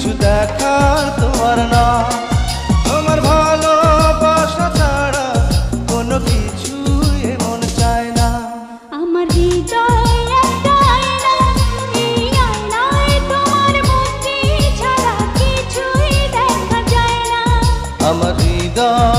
কিছু দেখার তোমার না। তোমার ভালোবাসা ছাড়া কোনো কিছু এমন চায় না। আমার হৃদয় একটা আয়না, এই আয়নায় তোমার মুক্তি ছাড়া কিছুই দেখা যায় না। আমার হৃদয়